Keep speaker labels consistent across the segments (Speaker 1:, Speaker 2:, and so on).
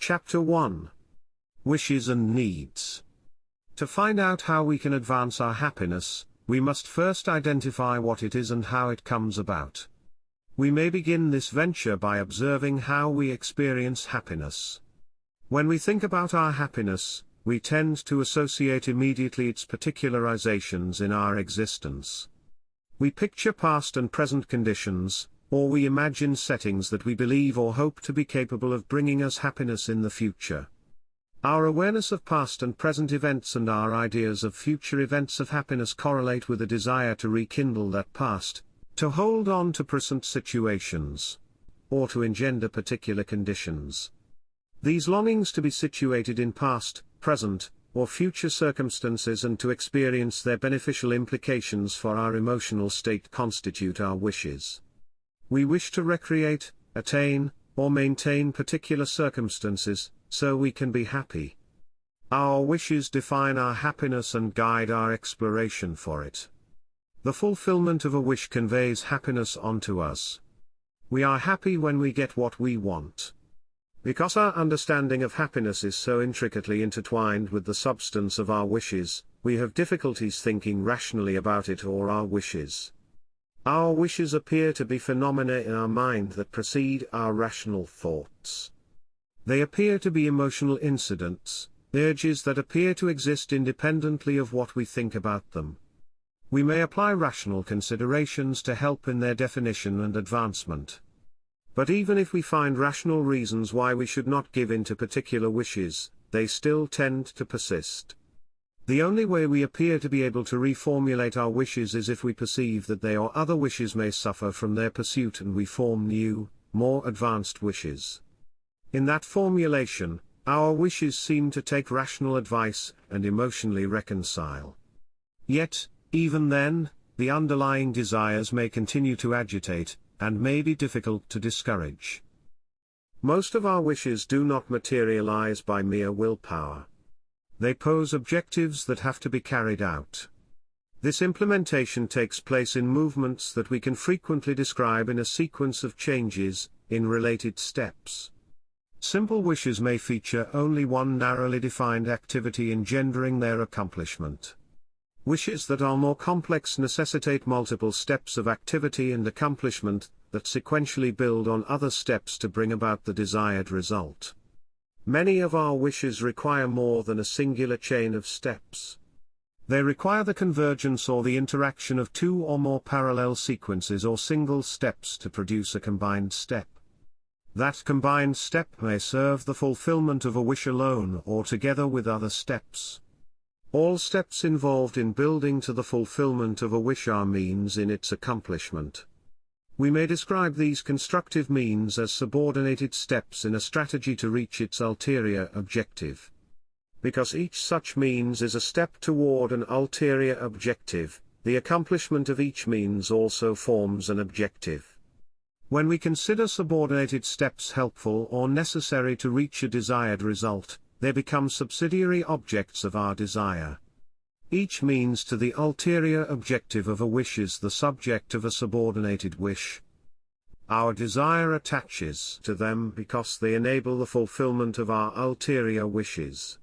Speaker 1: Chapter 1. Wishes and Needs. To find out how we can advance our happiness, we must first identify what it is and how it comes about. We may begin this venture by observing how we experience happiness. When we think about our happiness, we tend to associate immediately its particularizations in our existence. We picture past and present conditions, or we imagine settings that we believe or hope to be capable of bringing us happiness in the future. Our awareness of past and present events and our ideas of future events of happiness correlate with a desire to rekindle that past, to hold on to present situations, or to engender particular conditions. These longings to be situated in past, present, or future circumstances and to experience their beneficial implications for our emotional state constitute our wishes. We wish to recreate, attain, or maintain particular circumstances, so we can be happy. Our wishes define our happiness and guide our exploration for it. The fulfillment of a wish conveys happiness onto us. We are happy when we get what we want. Because our understanding of happiness is so intricately intertwined with the substance of our wishes, we have difficulties thinking rationally about it or our wishes. Our wishes appear to be phenomena in our mind that precede our rational thoughts. They appear to be emotional incidents, urges that appear to exist independently of what we think about them. We may apply rational considerations to help in their definition and advancement. But even if we find rational reasons why we should not give in to particular wishes, they still tend to persist. The only way we appear to be able to reformulate our wishes is if we perceive that they or other wishes may suffer from their pursuit and we form new, more advanced wishes. In that formulation, our wishes seem to take rational advice and emotionally reconcile. Yet, even then, the underlying desires may continue to agitate, and may be difficult to discourage. Most of our wishes do not materialize by mere willpower. They pose objectives that have to be carried out. This implementation takes place in movements that we can frequently describe in a sequence of changes, in related steps. Simple wishes may feature only one narrowly defined activity engendering their accomplishment. Wishes that are more complex necessitate multiple steps of activity and accomplishment, that sequentially build on other steps to bring about the desired result. Many of our wishes require more than a singular chain of steps. They require the convergence or the interaction of two or more parallel sequences or single steps to produce a combined step. That combined step may serve the fulfillment of a wish alone or together with other steps. All steps involved in building to the fulfillment of a wish are means in its accomplishment. We may describe these constructive means as subordinated steps in a strategy to reach its ulterior objective. Because each such means is a step toward an ulterior objective, the accomplishment of each means also forms an objective. When we consider subordinated steps helpful or necessary to reach a desired result, they become subsidiary objects of our desire. Each means to the ulterior objective of a wish is the subject of a subordinated wish. Our desire attaches to them because they enable the fulfillment of our ulterior wishes.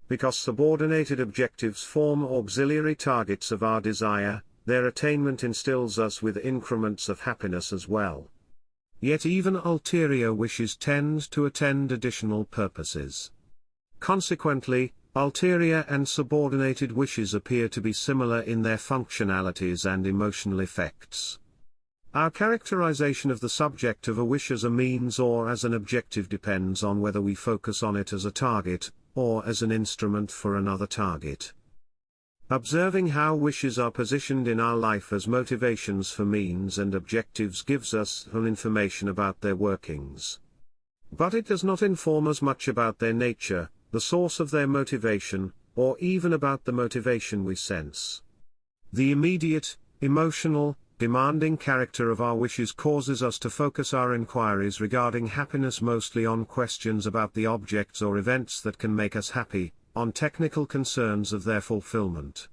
Speaker 1: Because subordinated objectives form auxiliary targets of our desire, their attainment instills us with increments of happiness as well. Yet even ulterior wishes tend to attend additional purposes. Consequently, ulterior and subordinated wishes appear to be similar in their functionalities and emotional effects. Our characterization of the subject of a wish as a means or as an objective depends on whether we focus on it as a target, or as an instrument for another target. Observing how wishes are positioned in our life as motivations for means and objectives gives us some information about their workings. But it does not inform us much about their nature, the source of their motivation, or even about the motivation we sense. The immediate, emotional, demanding character of our wishes causes us to focus our inquiries regarding happiness mostly on questions about the objects or events that can make us happy, on technical concerns of their fulfillment.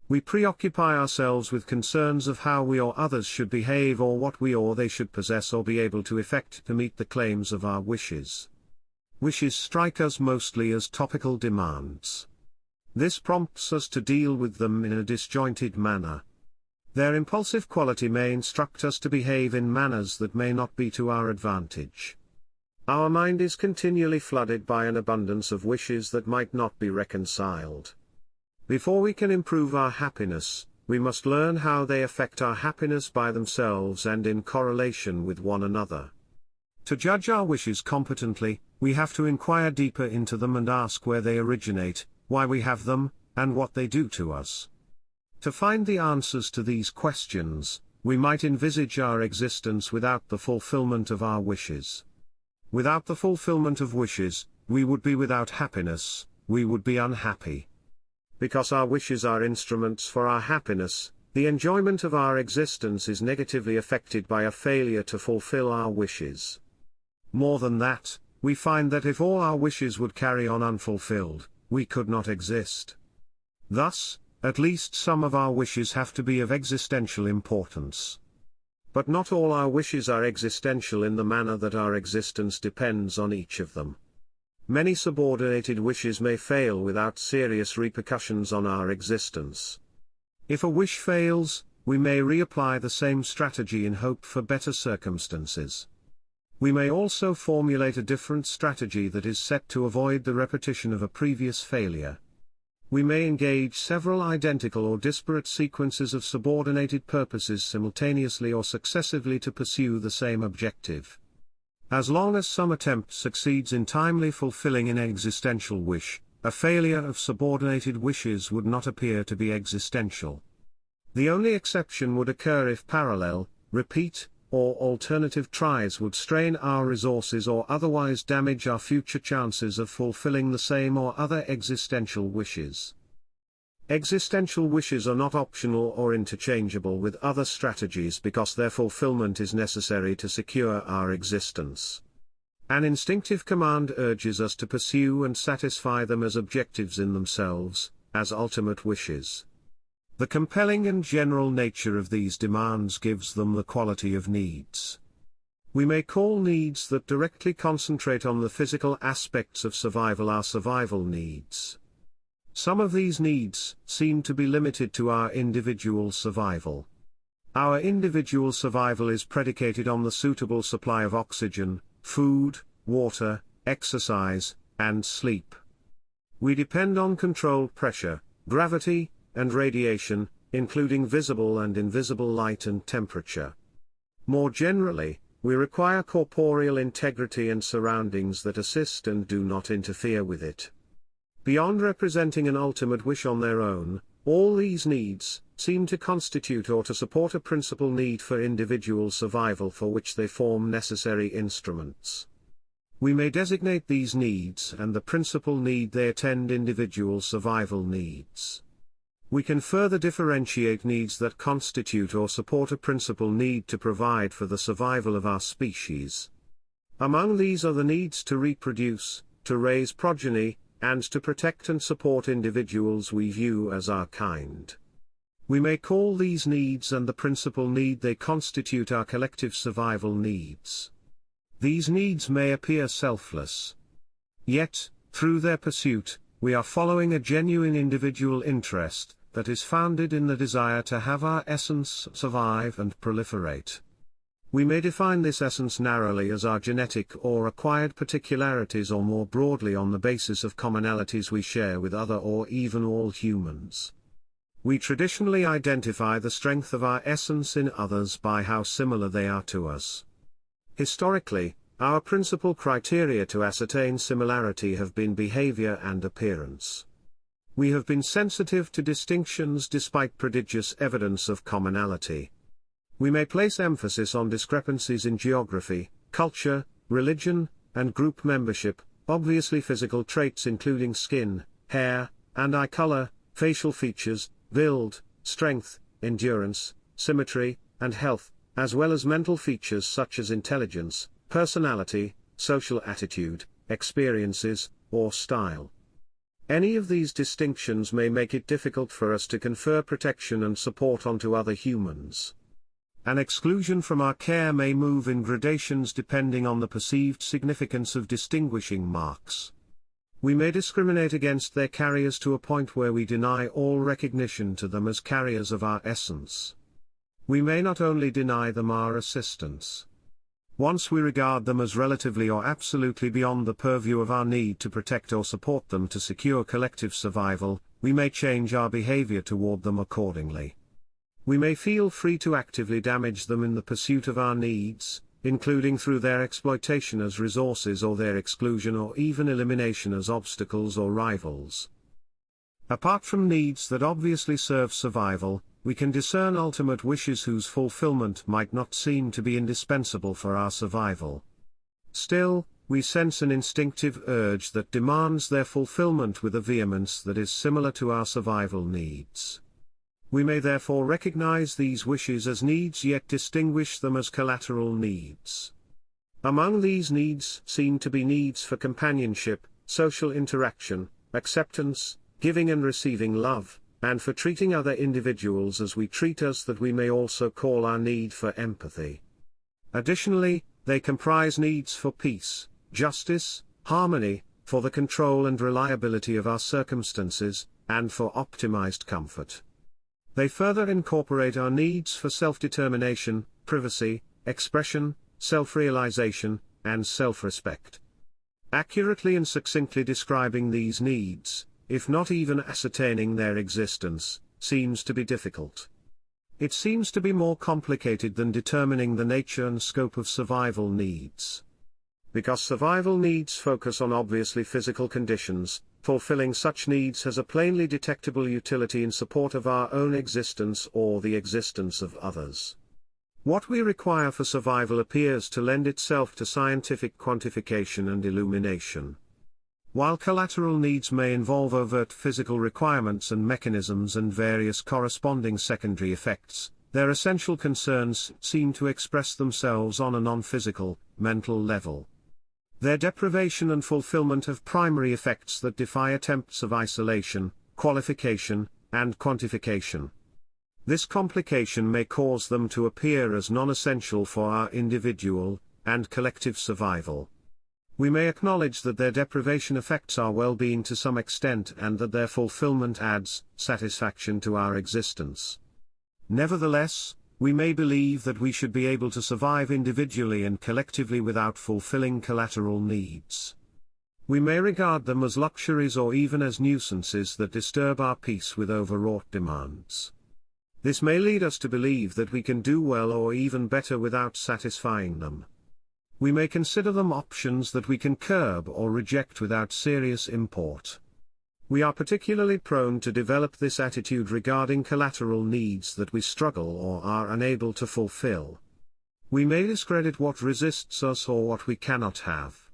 Speaker 1: We preoccupy ourselves with concerns of how we or others should behave or what we or they should possess or be able to effect to meet the claims of our wishes. Wishes strike us mostly as topical demands. This prompts us to deal with them in a disjointed manner. Their impulsive quality may instruct us to behave in manners that may not be to our advantage. Our mind is continually flooded by an abundance of wishes that might not be reconciled. Before we can improve our happiness, we must learn how they affect our happiness by themselves and in correlation with one another. To judge our wishes competently, we have to inquire deeper into them and ask where they originate, why we have them, and what they do to us. To find the answers to these questions, we might envisage our existence without the fulfillment of our wishes. Without the fulfillment of wishes, we would be without happiness, we would be unhappy. Because our wishes are instruments for our happiness, the enjoyment of our existence is negatively affected by a failure to fulfill our wishes. More than that, we find that if all our wishes would carry on unfulfilled, we could not exist. Thus, at least some of our wishes have to be of existential importance. But not all our wishes are existential in the manner that our existence depends on each of them. Many subordinated wishes may fail without serious repercussions on our existence. If a wish fails, we may reapply the same strategy in hope for better circumstances. We may also formulate a different strategy that is set to avoid the repetition of a previous failure. We may engage several identical or disparate sequences of subordinated purposes simultaneously or successively to pursue the same objective. As long as some attempt succeeds in timely fulfilling an existential wish, a failure of subordinated wishes would not appear to be existential. The only exception would occur if parallel, repeat, or alternative tries would strain our resources or otherwise damage our future chances of fulfilling the same or other existential wishes. Existential wishes are not optional or interchangeable with other strategies because their fulfillment is necessary to secure our existence. An instinctive command urges us to pursue and satisfy them as objectives in themselves, as ultimate wishes. The compelling and general nature of these demands gives them the quality of needs. We may call needs that directly concentrate on the physical aspects of survival our survival needs. Some of these needs seem to be limited to our individual survival. Our individual survival is predicated on the suitable supply of oxygen, food, water, exercise, and sleep. We depend on controlled pressure, gravity, and radiation, including visible and invisible light and temperature. More generally, we require corporeal integrity and surroundings that assist and do not interfere with it. Beyond representing an ultimate wish on their own, all these needs seem to constitute or to support a principal need for individual survival for which they form necessary instruments. We may designate these needs and the principal need they attend individual survival needs. We can further differentiate needs that constitute or support a principal need to provide for the survival of our species. Among these are the needs to reproduce, to raise progeny, and to protect and support individuals we view as our kind. We may call these needs and the principal need they constitute our collective survival needs. These needs may appear selfless. Yet, through their pursuit, we are following a genuine individual interest that is founded in the desire to have our essence survive and proliferate. We may define this essence narrowly as our genetic or acquired particularities or more broadly on the basis of commonalities we share with other or even all humans. We traditionally identify the strength of our essence in others by how similar they are to us. Historically, our principal criteria to ascertain similarity have been behavior and appearance. We have been sensitive to distinctions despite prodigious evidence of commonality. We may place emphasis on discrepancies in geography, culture, religion, and group membership, obviously physical traits including skin, hair, and eye color, facial features, build, strength, endurance, symmetry, and health, as well as mental features such as intelligence, personality, social attitude, experiences, or style. Any of these distinctions may make it difficult for us to confer protection and support onto other humans. An exclusion from our care may move in gradations depending on the perceived significance of distinguishing marks. We may discriminate against their carriers to a point where we deny all recognition to them as carriers of our essence. We may not only deny them our assistance. Once we regard them as relatively or absolutely beyond the purview of our need to protect or support them to secure collective survival, we may change our behavior toward them accordingly. We may feel free to actively damage them in the pursuit of our needs, including through their exploitation as resources or their exclusion or even elimination as obstacles or rivals. Apart from needs that obviously serve survival, we can discern ultimate wishes whose fulfillment might not seem to be indispensable for our survival. Still, we sense an instinctive urge that demands their fulfillment with a vehemence that is similar to our survival needs. We may therefore recognize these wishes as needs yet distinguish them as collateral needs. Among these needs seem to be needs for companionship, social interaction, acceptance, giving and receiving love, and for treating other individuals as we treat us that we may also call our need for empathy. Additionally, they comprise needs for peace, justice, harmony, for the control and reliability of our circumstances, and for optimized comfort. They further incorporate our needs for self-determination, privacy, expression, self-realization, and self-respect. Accurately and succinctly describing these needs, if not even ascertaining their existence, seems to be difficult. It seems to be more complicated than determining the nature and scope of survival needs. Because survival needs focus on obviously physical conditions, fulfilling such needs has a plainly detectable utility in support of our own existence or the existence of others. What we require for survival appears to lend itself to scientific quantification and illumination. While collateral needs may involve overt physical requirements and mechanisms and various corresponding secondary effects, their essential concerns seem to express themselves on a non-physical, mental level. Their deprivation and fulfillment have primary effects that defy attempts of isolation, qualification, and quantification. This complication may cause them to appear as non-essential for our individual and collective survival. We may acknowledge that their deprivation affects our well-being to some extent and that their fulfillment adds satisfaction to our existence. Nevertheless, we may believe that we should be able to survive individually and collectively without fulfilling collateral needs. We may regard them as luxuries or even as nuisances that disturb our peace with overwrought demands. This may lead us to believe that we can do well or even better without satisfying them. We may consider them options that we can curb or reject without serious import. We are particularly prone to develop this attitude regarding collateral needs that we struggle or are unable to fulfill. We may discredit what resists us or what we cannot have.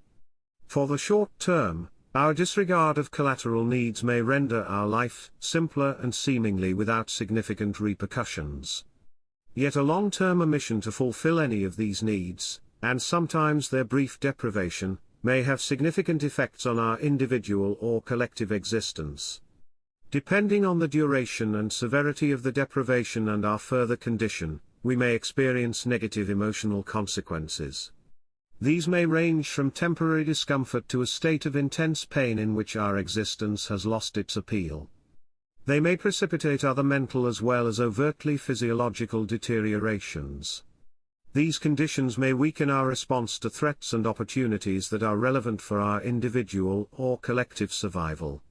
Speaker 1: For the short term, our disregard of collateral needs may render our life simpler and seemingly without significant repercussions. Yet a long-term omission to fulfill any of these needs, and sometimes their brief deprivation, may have significant effects on our individual or collective existence. Depending on the duration and severity of the deprivation and our further condition, we may experience negative emotional consequences. These may range from temporary discomfort to a state of intense pain in which our existence has lost its appeal. They may precipitate other mental as well as overtly physiological deteriorations. These conditions may weaken our response to threats and opportunities that are relevant for our individual or collective survival.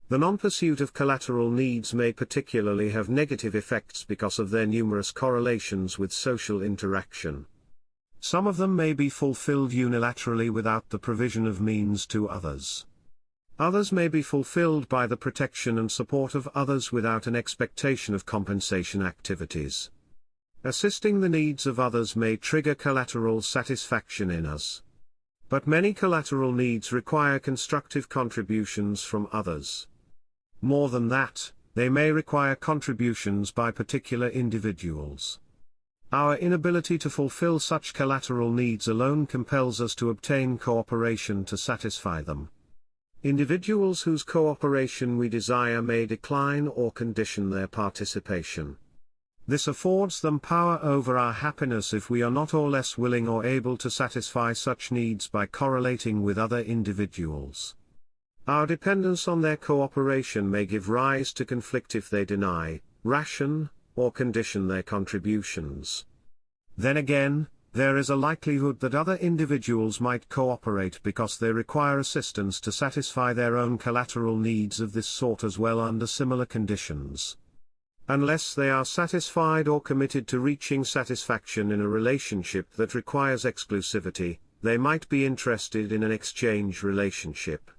Speaker 1: The non-pursuit of collateral needs may particularly have negative effects because of their numerous correlations with social interaction. Some of them may be fulfilled unilaterally without the provision of means to others. Others may be fulfilled by the protection and support of others without an expectation of compensation activities. Assisting the needs of others may trigger collateral satisfaction in us. But many collateral needs require constructive contributions from others. More than that, they may require contributions by particular individuals. Our inability to fulfill such collateral needs alone compels us to obtain cooperation to satisfy them. Individuals whose cooperation we desire may decline or condition their participation. This affords them power over our happiness if we are not or less willing or able to satisfy such needs by correlating with other individuals. Our dependence on their cooperation may give rise to conflict if they deny, ration, or condition their contributions. Then again, there is a likelihood that other individuals might cooperate because they require assistance to satisfy their own collateral needs of this sort as well under similar conditions. Unless they are satisfied or committed to reaching satisfaction in a relationship that requires exclusivity, they might be interested in an exchange relationship.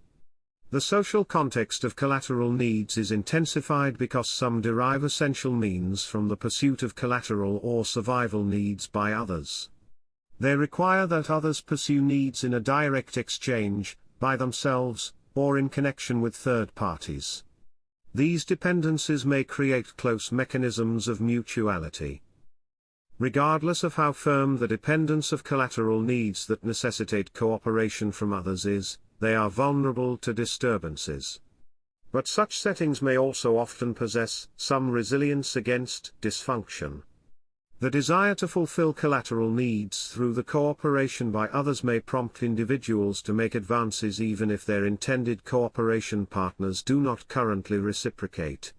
Speaker 1: The social context of collateral needs is intensified because some derive essential means from the pursuit of collateral or survival needs by others. They require that others pursue needs in a direct exchange, by themselves, or in connection with third parties. These dependencies may create close mechanisms of mutuality. Regardless of how firm the dependence of collateral needs that necessitate cooperation from others is, they are vulnerable to disturbances. But such settings may also often possess some resilience against dysfunction. The desire to fulfill collateral needs through the cooperation by others may prompt individuals to make advances even if their intended cooperation partners do not currently reciprocate.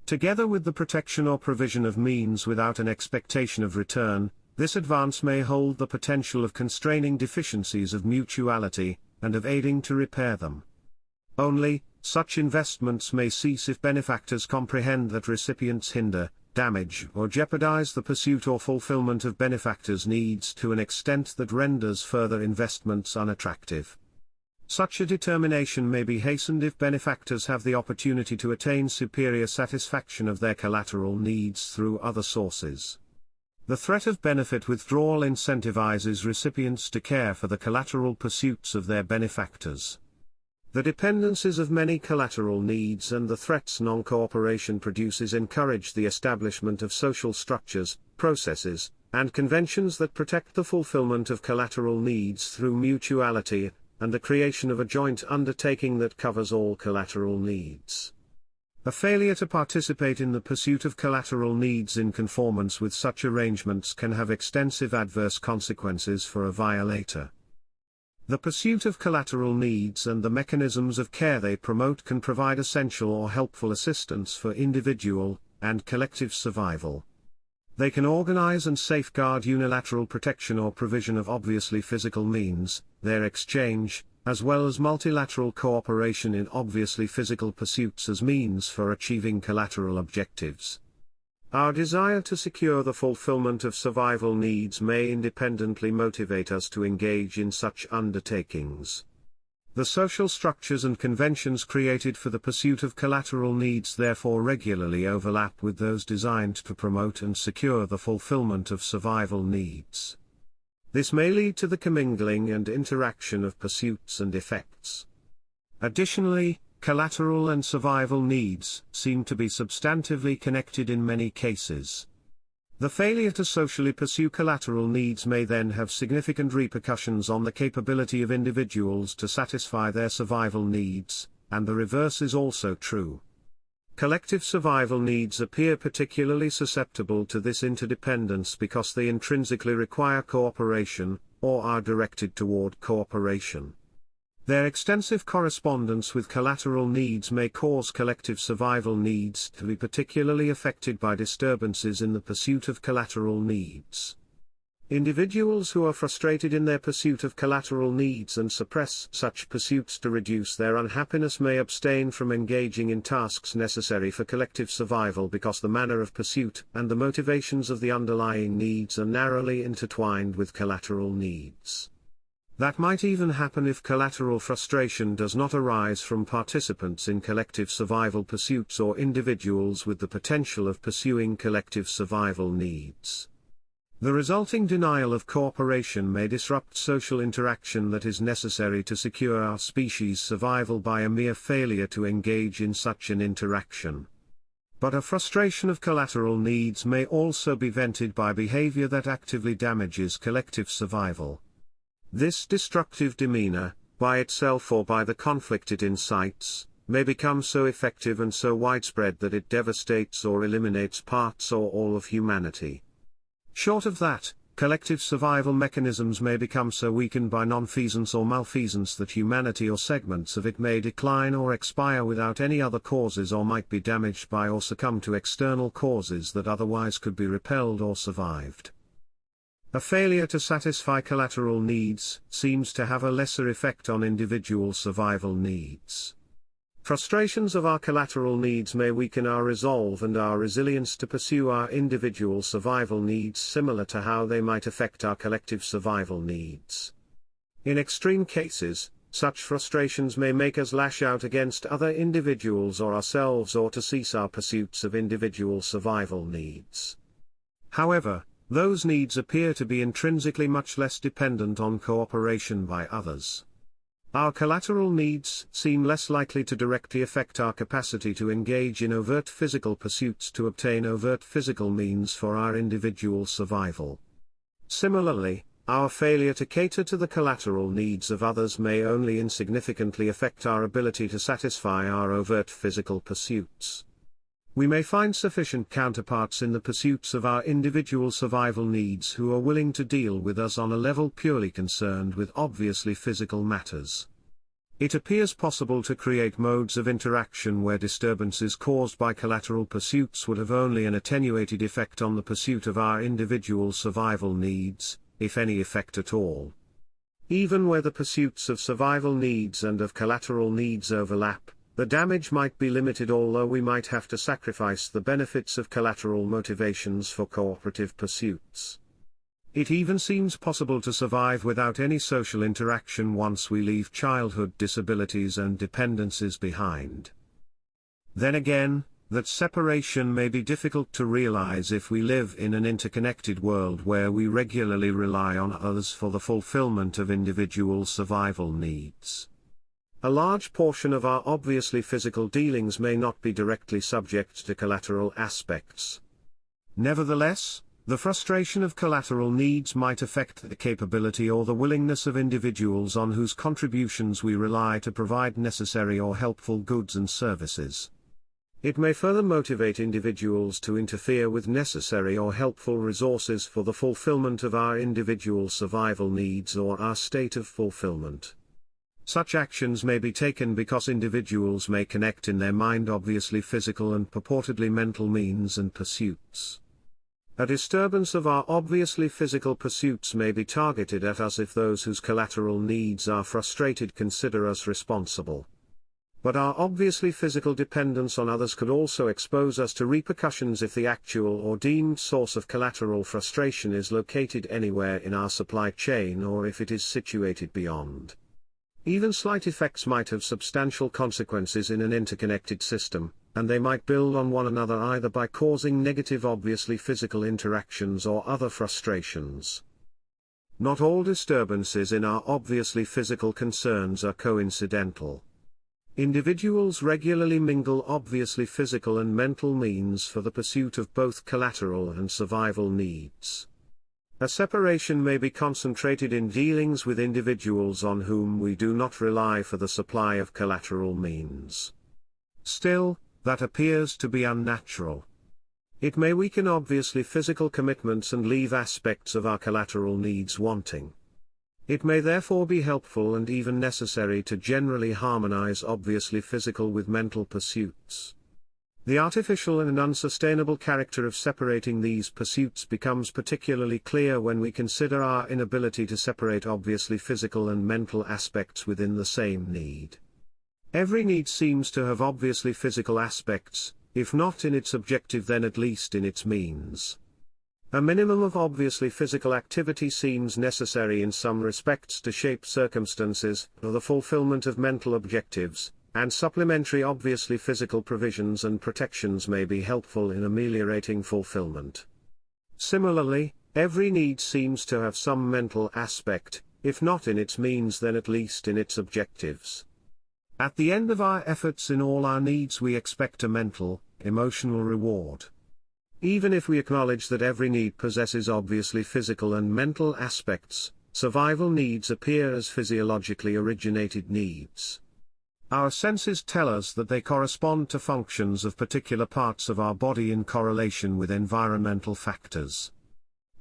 Speaker 1: Together with the protection or provision of means without an expectation of return, this advance may hold the potential of constraining deficiencies of mutuality, and of aiding to repair them. Only, such investments may cease if benefactors comprehend that recipients hinder, damage or jeopardize the pursuit or fulfillment of benefactors' needs to an extent that renders further investments unattractive. Such a determination may be hastened if benefactors have the opportunity to attain superior satisfaction of their collateral needs through other sources. The threat of benefit withdrawal incentivizes recipients to care for the collateral pursuits of their benefactors. The dependencies of many collateral needs and the threats non-cooperation produces encourage the establishment of social structures, processes, and conventions that protect the fulfillment of collateral needs through mutuality, and the creation of a joint undertaking that covers all collateral needs. A failure to participate in the pursuit of collateral needs in conformance with such arrangements can have extensive adverse consequences for a violator. The pursuit of collateral needs and the mechanisms of care they promote can provide essential or helpful assistance for individual and collective survival. They can organize and safeguard unilateral protection or provision of obviously physical means, their exchange, as well as multilateral cooperation in obviously physical pursuits as means for achieving collateral objectives. Our desire to secure the fulfillment of survival needs may independently motivate us to engage in such undertakings. The social structures and conventions created for the pursuit of collateral needs therefore regularly overlap with those designed to promote and secure the fulfillment of survival needs. This may lead to the commingling and interaction of pursuits and effects. Additionally, collateral and survival needs seem to be substantively connected in many cases. The failure to socially pursue collateral needs may then have significant repercussions on the capability of individuals to satisfy their survival needs, and the reverse is also true. Collective survival needs appear particularly susceptible to this interdependence because they intrinsically require cooperation, or are directed toward cooperation. Their extensive correspondence with collateral needs may cause collective survival needs to be particularly affected by disturbances in the pursuit of collateral needs. Individuals who are frustrated in their pursuit of collateral needs and suppress such pursuits to reduce their unhappiness may abstain from engaging in tasks necessary for collective survival because the manner of pursuit and the motivations of the underlying needs are narrowly intertwined with collateral needs. That might even happen if collateral frustration does not arise from participants in collective survival pursuits or individuals with the potential of pursuing collective survival needs. The resulting denial of cooperation may disrupt social interaction that is necessary to secure our species' survival by a mere failure to engage in such an interaction. But a frustration of collateral needs may also be vented by behavior that actively damages collective survival. This destructive demeanor, by itself or by the conflict it incites, may become so effective and so widespread that it devastates or eliminates parts or all of humanity. Short of that, collective survival mechanisms may become so weakened by nonfeasance or malfeasance that humanity or segments of it may decline or expire without any other causes, or might be damaged by or succumb to external causes that otherwise could be repelled or survived. A failure to satisfy collateral needs seems to have a lesser effect on individual survival needs. Frustrations of our collateral needs may weaken our resolve and our resilience to pursue our individual survival needs, similar to how they might affect our collective survival needs. In extreme cases, such frustrations may make us lash out against other individuals or ourselves, or to cease our pursuits of individual survival needs. However, those needs appear to be intrinsically much less dependent on cooperation by others. Our collateral needs seem less likely to directly affect our capacity to engage in overt physical pursuits to obtain overt physical means for our individual survival. Similarly, our failure to cater to the collateral needs of others may only insignificantly affect our ability to satisfy our overt physical pursuits. We may find sufficient counterparts in the pursuits of our individual survival needs who are willing to deal with us on a level purely concerned with obviously physical matters. It appears possible to create modes of interaction where disturbances caused by collateral pursuits would have only an attenuated effect on the pursuit of our individual survival needs, if any effect at all. Even where the pursuits of survival needs and of collateral needs overlap, the damage might be limited, although we might have to sacrifice the benefits of collateral motivations for cooperative pursuits. It even seems possible to survive without any social interaction once we leave childhood disabilities and dependencies behind. Then again, that separation may be difficult to realize if we live in an interconnected world where we regularly rely on others for the fulfillment of individual survival needs. A large portion of our obviously physical dealings may not be directly subject to collateral aspects. Nevertheless, the frustration of collateral needs might affect the capability or the willingness of individuals on whose contributions we rely to provide necessary or helpful goods and services. It may further motivate individuals to interfere with necessary or helpful resources for the fulfillment of our individual survival needs or our state of fulfillment. Such actions may be taken because individuals may connect in their mind obviously physical and purportedly mental means and pursuits. A disturbance of our obviously physical pursuits may be targeted at us if those whose collateral needs are frustrated consider us responsible. But our obviously physical dependence on others could also expose us to repercussions if the actual or deemed source of collateral frustration is located anywhere in our supply chain, or if it is situated beyond. Even slight effects might have substantial consequences in an interconnected system, and they might build on one another either by causing negative obviously physical interactions or other frustrations. Not all disturbances in our obviously physical concerns are coincidental. Individuals regularly mingle obviously physical and mental means for the pursuit of both collateral and survival needs. A separation may be concentrated in dealings with individuals on whom we do not rely for the supply of collateral means. Still, that appears to be unnatural. It may weaken obviously physical commitments and leave aspects of our collateral needs wanting. It may therefore be helpful and even necessary to generally harmonize obviously physical with mental pursuits. The artificial and unsustainable character of separating these pursuits becomes particularly clear when we consider our inability to separate obviously physical and mental aspects within the same need. Every need seems to have obviously physical aspects, if not in its objective then at least in its means. A minimum of obviously physical activity seems necessary in some respects to shape circumstances for the fulfillment of mental objectives, and supplementary obviously physical provisions and protections may be helpful in ameliorating fulfillment. Similarly, every need seems to have some mental aspect, if not in its means then at least in its objectives. At the end of our efforts in all our needs we expect a mental, emotional reward. Even if we acknowledge that every need possesses obviously physical and mental aspects, survival needs appear as physiologically originated needs. Our senses tell us that they correspond to functions of particular parts of our body in correlation with environmental factors.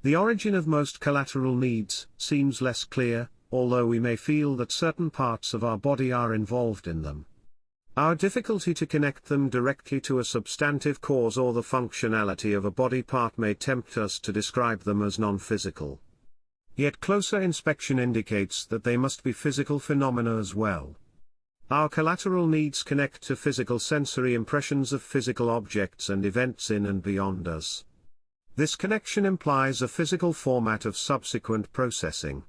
Speaker 1: The origin of most collateral needs seems less clear, although we may feel that certain parts of our body are involved in them. Our difficulty to connect them directly to a substantive cause or the functionality of a body part may tempt us to describe them as non-physical. Yet closer inspection indicates that they must be physical phenomena as well. Our collateral needs connect to physical sensory impressions of physical objects and events in and beyond us. This connection implies a physical format of subsequent processing.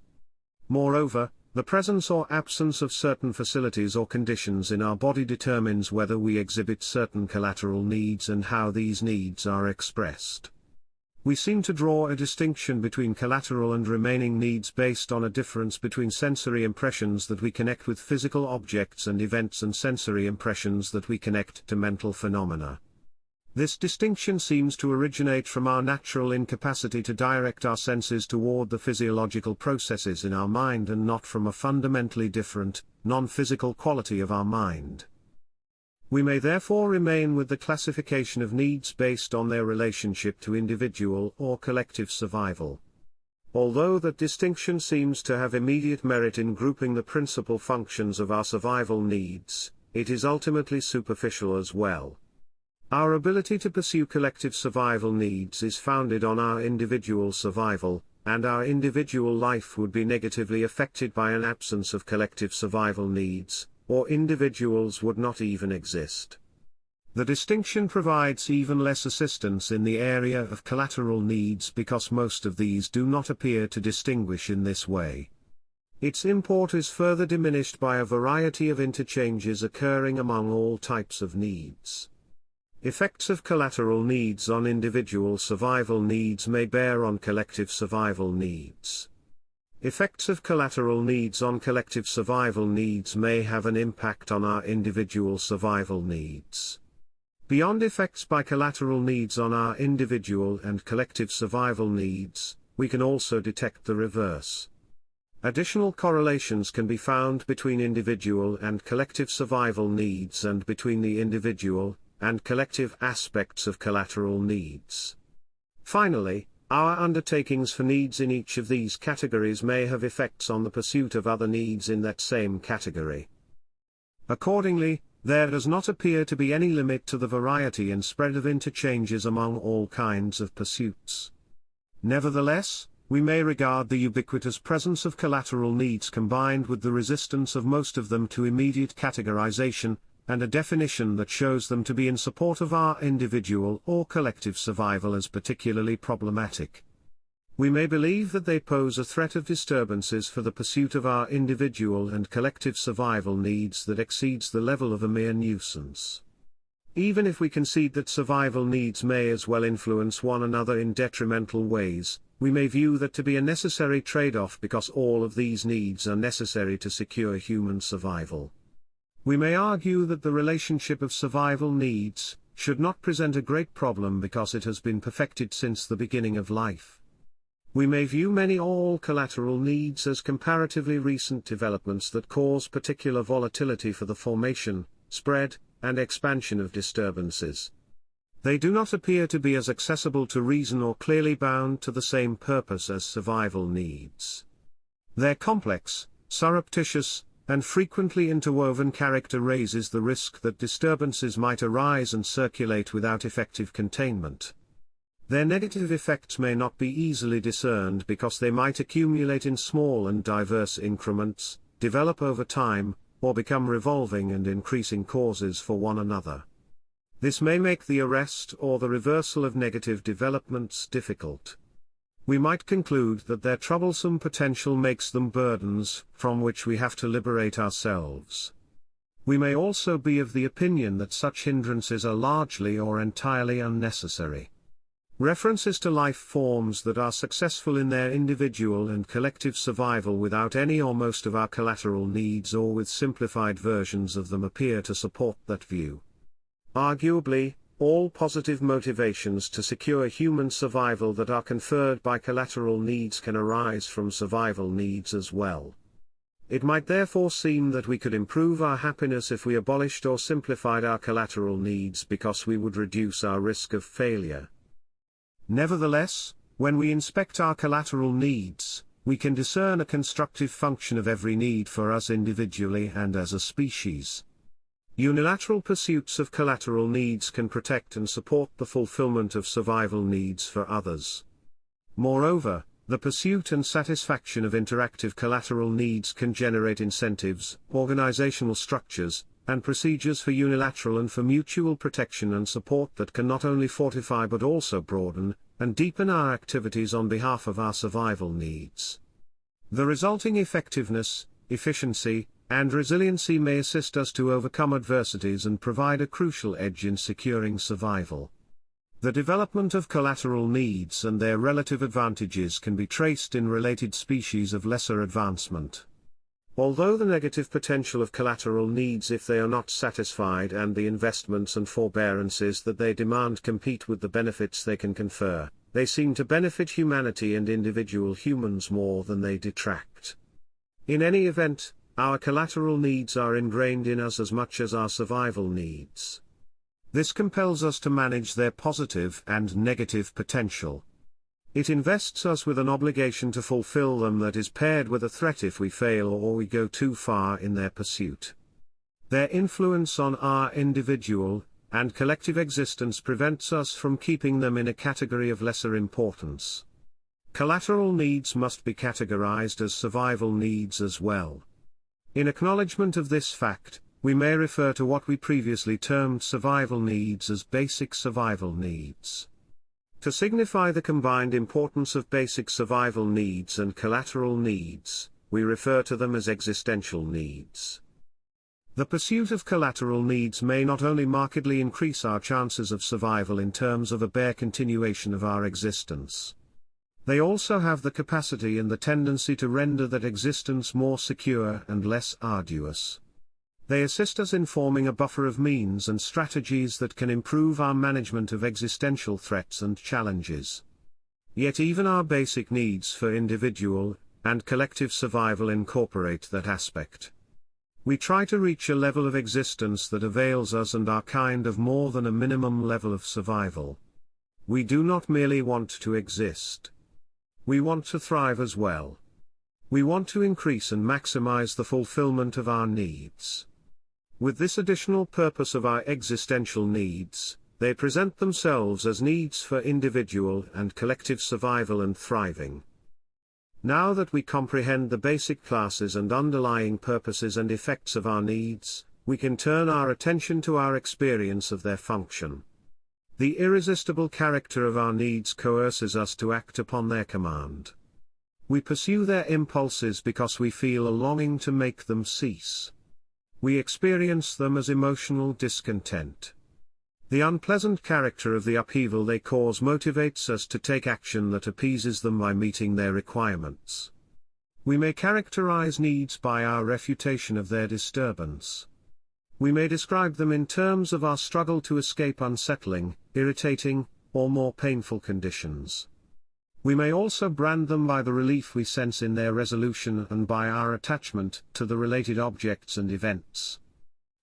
Speaker 1: Moreover, the presence or absence of certain facilities or conditions in our body determines whether we exhibit certain collateral needs and how these needs are expressed. We seem to draw a distinction between collateral and remaining needs based on a difference between sensory impressions that we connect with physical objects and events and sensory impressions that we connect to mental phenomena. This distinction seems to originate from our natural incapacity to direct our senses toward the physiological processes in our mind and not from a fundamentally different, non-physical quality of our mind. We may therefore remain with the classification of needs based on their relationship to individual or collective survival. Although that distinction seems to have immediate merit in grouping the principal functions of our survival needs, it is ultimately superficial as well. Our ability to pursue collective survival needs is founded on our individual survival, and our individual life would be negatively affected by an absence of collective survival needs, or individuals would not even exist. The distinction provides even less assistance in the area of collateral needs because most of these do not appear to distinguish in this way. Its import is further diminished by a variety of interchanges occurring among all types of needs. Effects of collateral needs on individual survival needs may bear on collective survival needs. Effects of collateral needs on collective survival needs may have an impact on our individual survival needs. Beyond effects by collateral needs on our individual and collective survival needs, we can also detect the reverse. Additional correlations can be found between individual and collective survival needs and between the individual and collective aspects of collateral needs. Finally, our undertakings for needs in each of these categories may have effects on the pursuit of other needs in that same category. Accordingly, there does not appear to be any limit to the variety and spread of interchanges among all kinds of pursuits. Nevertheless, we may regard the ubiquitous presence of collateral needs combined with the resistance of most of them to immediate categorization, and a definition that shows them to be in support of our individual or collective survival as particularly problematic. We may believe that they pose a threat of disturbances for the pursuit of our individual and collective survival needs that exceeds the level of a mere nuisance. Even if we concede that survival needs may as well influence one another in detrimental ways, we may view that to be a necessary trade-off because all of these needs are necessary to secure human survival. We may argue that the relationship of survival needs should not present a great problem because it has been perfected since the beginning of life. We may view many or all collateral needs as comparatively recent developments that cause particular volatility for the formation, spread, and expansion of disturbances. They do not appear to be as accessible to reason or clearly bound to the same purpose as survival needs. Their complex, surreptitious, and frequently interwoven character raises the risk that disturbances might arise and circulate without effective containment. Their negative effects may not be easily discerned because they might accumulate in small and diverse increments, develop over time, or become revolving and increasing causes for one another. This may make the arrest or the reversal of negative developments difficult. We might conclude that their troublesome potential makes them burdens from which we have to liberate ourselves. We may also be of the opinion that such hindrances are largely or entirely unnecessary. References to life forms that are successful in their individual and collective survival without any or most of our collateral needs or with simplified versions of them appear to support that view. Arguably, all positive motivations to secure human survival that are conferred by collateral needs can arise from survival needs as well. It might therefore seem that we could improve our happiness if we abolished or simplified our collateral needs because we would reduce our risk of failure. Nevertheless, when we inspect our collateral needs, we can discern a constructive function of every need for us individually and as a species. Unilateral pursuits of collateral needs can protect and support the fulfillment of survival needs for others. Moreover, the pursuit and satisfaction of interactive collateral needs can generate incentives, organizational structures, and procedures for unilateral and for mutual protection and support that can not only fortify but also broaden and deepen our activities on behalf of our survival needs. The resulting effectiveness, efficiency, and resiliency may assist us to overcome adversities and provide a crucial edge in securing survival. The development of collateral needs and their relative advantages can be traced in related species of lesser advancement. Although the negative potential of collateral needs if they are not satisfied and the investments and forbearances that they demand compete with the benefits they can confer, they seem to benefit humanity and individual humans more than they detract. In any event, our collateral needs are ingrained in us as much as our survival needs. This compels us to manage their positive and negative potential. It invests us with an obligation to fulfill them that is paired with a threat if we fail or we go too far in their pursuit. Their influence on our individual and collective existence prevents us from keeping them in a category of lesser importance. Collateral needs must be categorized as survival needs as well. In acknowledgement of this fact, we may refer to what we previously termed survival needs as basic survival needs. To signify the combined importance of basic survival needs and collateral needs, we refer to them as existential needs. The pursuit of collateral needs may not only markedly increase our chances of survival in terms of a bare continuation of our existence. They also have the capacity and the tendency to render that existence more secure and less arduous. They assist us in forming a buffer of means and strategies that can improve our management of existential threats and challenges. Yet even our basic needs for individual and collective survival incorporate that aspect. We try to reach a level of existence that avails us and our kind of more than a minimum level of survival. We do not merely want to exist. We want to thrive as well. We want to increase and maximize the fulfillment of our needs. With this additional purpose of our existential needs, they present themselves as needs for individual and collective survival and thriving. Now that we comprehend the basic classes and underlying purposes and effects of our needs, we can turn our attention to our experience of their function. The irresistible character of our needs coerces us to act upon their command. We pursue their impulses because we feel a longing to make them cease. We experience them as emotional discontent. The unpleasant character of the upheaval they cause motivates us to take action that appeases them by meeting their requirements. We may characterize needs by our refutation of their disturbance. We may describe them in terms of our struggle to escape unsettling, irritating, or more painful conditions. We may also brand them by the relief we sense in their resolution and by our attachment to the related objects and events.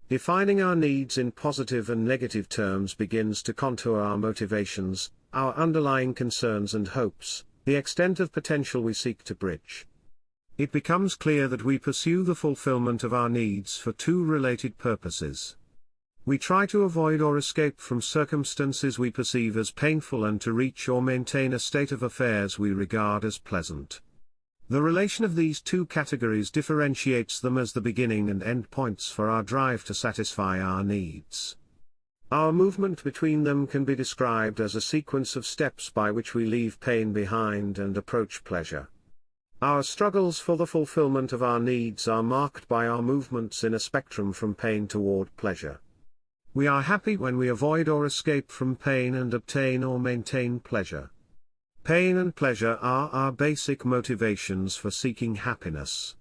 Speaker 1: Defining our needs in positive and negative terms begins to contour our motivations, our underlying concerns and hopes, the extent of potential we seek to bridge. It becomes clear that we pursue the fulfillment of our needs for two related purposes. We try to avoid or escape from circumstances we perceive as painful and to reach or maintain a state of affairs we regard as pleasant. The relation of these two categories differentiates them as the beginning and end points for our drive to satisfy our needs. Our movement between them can be described as a sequence of steps by which we leave pain behind and approach pleasure. Our struggles for the fulfillment of our needs are marked by our movements in a spectrum from pain toward pleasure. We are happy when we avoid or escape from pain and obtain or maintain pleasure. Pain and pleasure are our basic motivations for seeking happiness.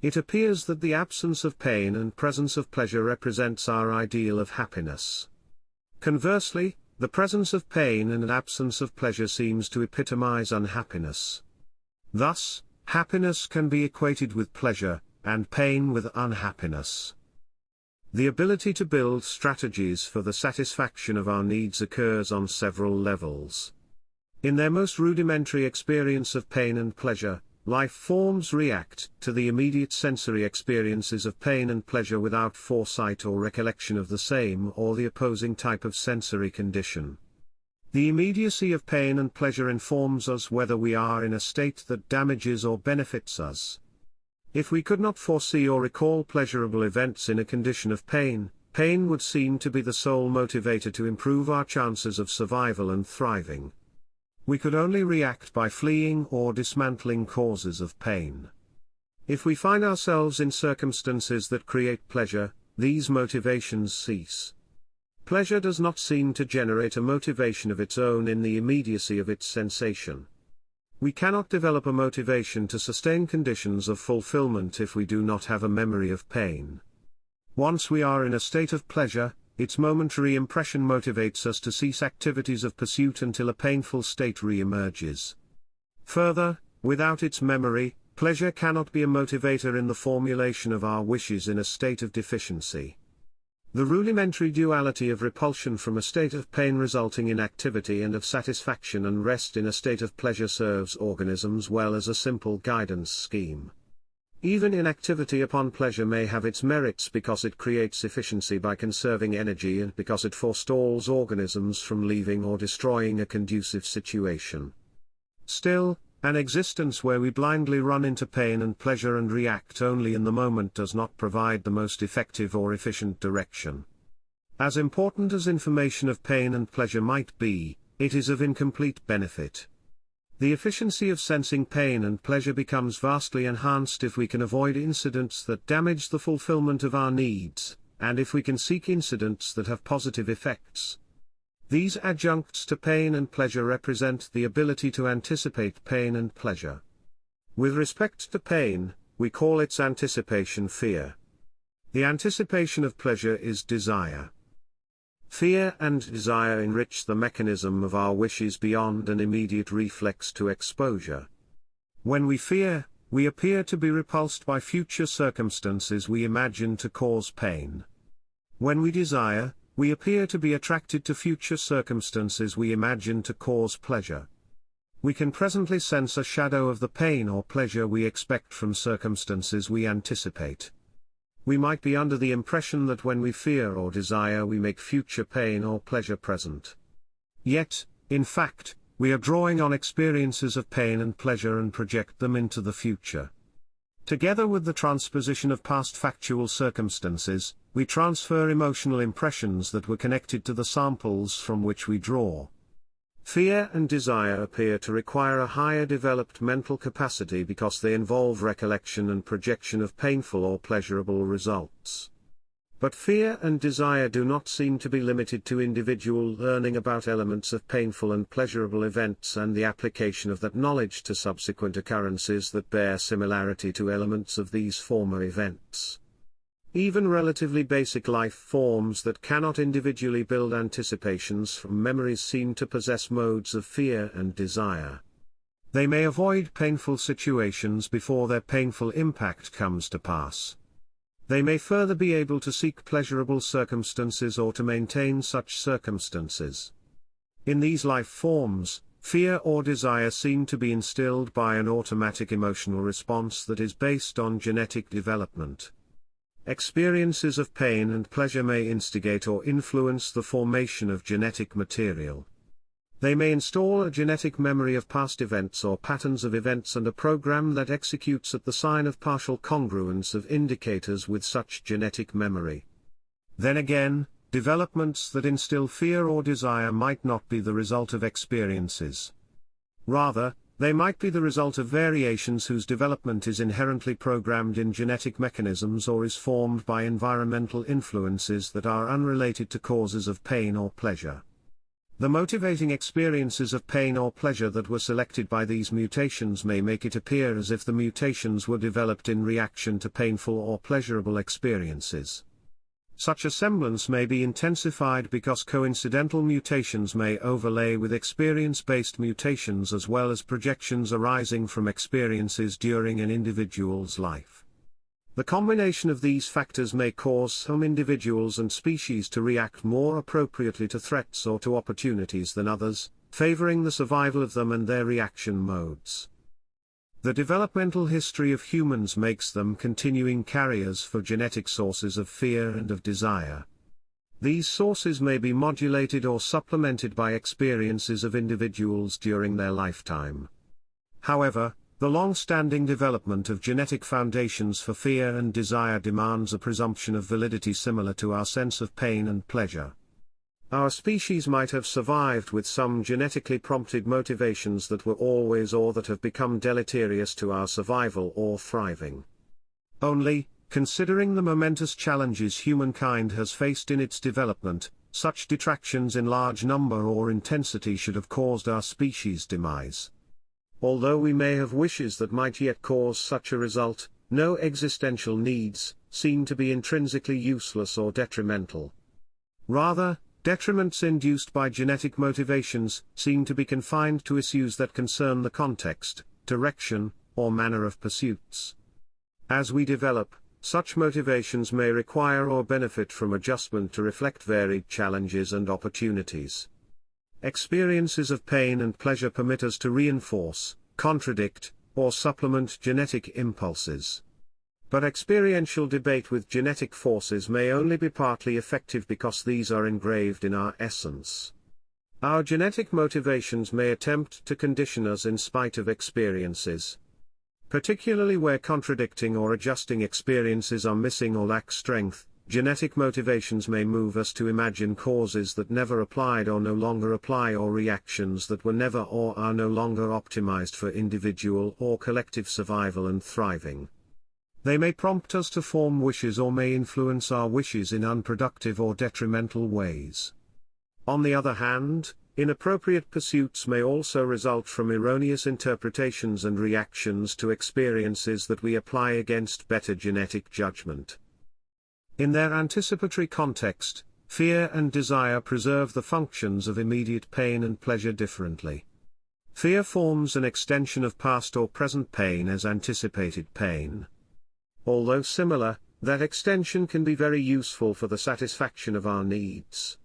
Speaker 1: It appears that the absence of pain and presence of pleasure represents our ideal of happiness. Conversely, the presence of pain and an absence of pleasure seems to epitomize unhappiness. Thus, happiness can be equated with pleasure, and pain with unhappiness. The ability to build strategies for the satisfaction of our needs occurs on several levels. In their most rudimentary experience of pain and pleasure, life forms react to the immediate sensory experiences of pain and pleasure without foresight or recollection of the same or the opposing type of sensory condition. The immediacy of pain and pleasure informs us whether we are in a state that damages or benefits us. If we could not foresee or recall pleasurable events in a condition of pain, pain would seem to be the sole motivator to improve our chances of survival and thriving. We could only react by fleeing or dismantling causes of pain. If we find ourselves in circumstances that create pleasure, these motivations cease. Pleasure does not seem to generate a motivation of its own in the immediacy of its sensation. We cannot develop a motivation to sustain conditions of fulfillment if we do not have a memory of pain. Once we are in a state of pleasure, its momentary impression motivates us to cease activities of pursuit until a painful state re-emerges. Further, without its memory, pleasure cannot be a motivator in the formulation of our wishes in a state of deficiency. The rudimentary duality of repulsion from a state of pain resulting in activity and of satisfaction and rest in a state of pleasure serves organisms well as a simple guidance scheme. Even inactivity upon pleasure may have its merits because it creates efficiency by conserving energy and because it forestalls organisms from leaving or destroying a conducive situation. Still, an existence where we blindly run into pain and pleasure and react only in the moment does not provide the most effective or efficient direction. As important as information of pain and pleasure might be, it is of incomplete benefit. The efficiency of sensing pain and pleasure becomes vastly enhanced if we can avoid incidents that damage the fulfillment of our needs, and if we can seek incidents that have positive effects. These adjuncts to pain and pleasure represent the ability to anticipate pain and pleasure. With respect to pain, we call its anticipation fear. The anticipation of pleasure is desire. Fear and desire enrich the mechanism of our wishes beyond an immediate reflex to exposure. When we fear, we appear to be repulsed by future circumstances we imagine to cause pain. When we desire, we appear to be attracted to future circumstances we imagine to cause pleasure. We can presently sense a shadow of the pain or pleasure we expect from circumstances we anticipate. We might be under the impression that when we fear or desire we make future pain or pleasure present. Yet, in fact, we are drawing on experiences of pain and pleasure and project them into the future. Together with the transposition of past factual circumstances, we transfer emotional impressions that were connected to the samples from which we draw. Fear and desire appear to require a higher developed mental capacity because they involve recollection and projection of painful or pleasurable results. But fear and desire do not seem to be limited to individual learning about elements of painful and pleasurable events and the application of that knowledge to subsequent occurrences that bear similarity to elements of these former events. Even relatively basic life forms that cannot individually build anticipations from memories seem to possess modes of fear and desire. They may avoid painful situations before their painful impact comes to pass. They may further be able to seek pleasurable circumstances or to maintain such circumstances. In these life forms, fear or desire seem to be instilled by an automatic emotional response that is based on genetic development. Experiences of pain and pleasure may instigate or influence the formation of genetic material. They may install a genetic memory of past events or patterns of events and a program that executes at the sign of partial congruence of indicators with such genetic memory. Then again, developments that instill fear or desire might not be the result of experiences. Rather, they might be the result of variations whose development is inherently programmed in genetic mechanisms or is formed by environmental influences that are unrelated to causes of pain or pleasure. The motivating experiences of pain or pleasure that were selected by these mutations may make it appear as if the mutations were developed in reaction to painful or pleasurable experiences. Such a semblance may be intensified because coincidental mutations may overlay with experience-based mutations as well as projections arising from experiences during an individual's life. The combination of these factors may cause some individuals and species to react more appropriately to threats or to opportunities than others, favoring the survival of them and their reaction modes. The developmental history of humans makes them continuing carriers for genetic sources of fear and of desire. These sources may be modulated or supplemented by experiences of individuals during their lifetime. However, the long-standing development of genetic foundations for fear and desire demands a presumption of validity similar to our sense of pain and pleasure. Our species might have survived with some genetically prompted motivations that were always or that have become deleterious to our survival or thriving. Only, considering the momentous challenges humankind has faced in its development, such detractions in large number or intensity should have caused our species' demise. Although we may have wishes that might yet cause such a result, no existential needs seem to be intrinsically useless or detrimental. Rather, detriments induced by genetic motivations seem to be confined to issues that concern the context, direction, or manner of pursuits. As we develop, such motivations may require or benefit from adjustment to reflect varied challenges and opportunities. Experiences of pain and pleasure permit us to reinforce, contradict, or supplement genetic impulses. But experiential debate with genetic forces may only be partly effective because these are engraved in our essence. Our genetic motivations may attempt to condition us in spite of experiences. Particularly where contradicting or adjusting experiences are missing or lack strength, genetic motivations may move us to imagine causes that never applied or no longer apply, or reactions that were never or are no longer optimized for individual or collective survival and thriving. They may prompt us to form wishes or may influence our wishes in unproductive or detrimental ways. On the other hand, inappropriate pursuits may also result from erroneous interpretations and reactions to experiences that we apply against better genetic judgment. In their anticipatory context, fear and desire preserve the functions of immediate pain and pleasure differently. Fear forms an extension of past or present pain as anticipated pain. Although similar, that extension can be very useful for the satisfaction of our needs.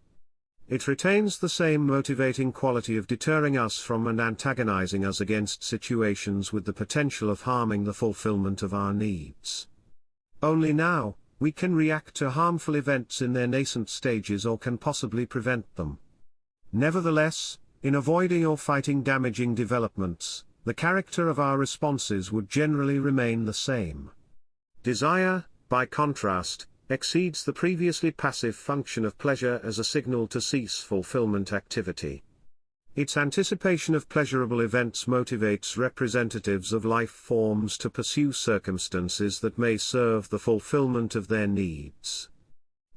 Speaker 1: It retains the same motivating quality of deterring us from and antagonizing us against situations with the potential of harming the fulfillment of our needs. Only now, we can react to harmful events in their nascent stages or can possibly prevent them. Nevertheless, in avoiding or fighting damaging developments, the character of our responses would generally remain the same. Desire, by contrast, exceeds the previously passive function of pleasure as a signal to cease fulfillment activity. Its anticipation of pleasurable events motivates representatives of life forms to pursue circumstances that may serve the fulfillment of their needs.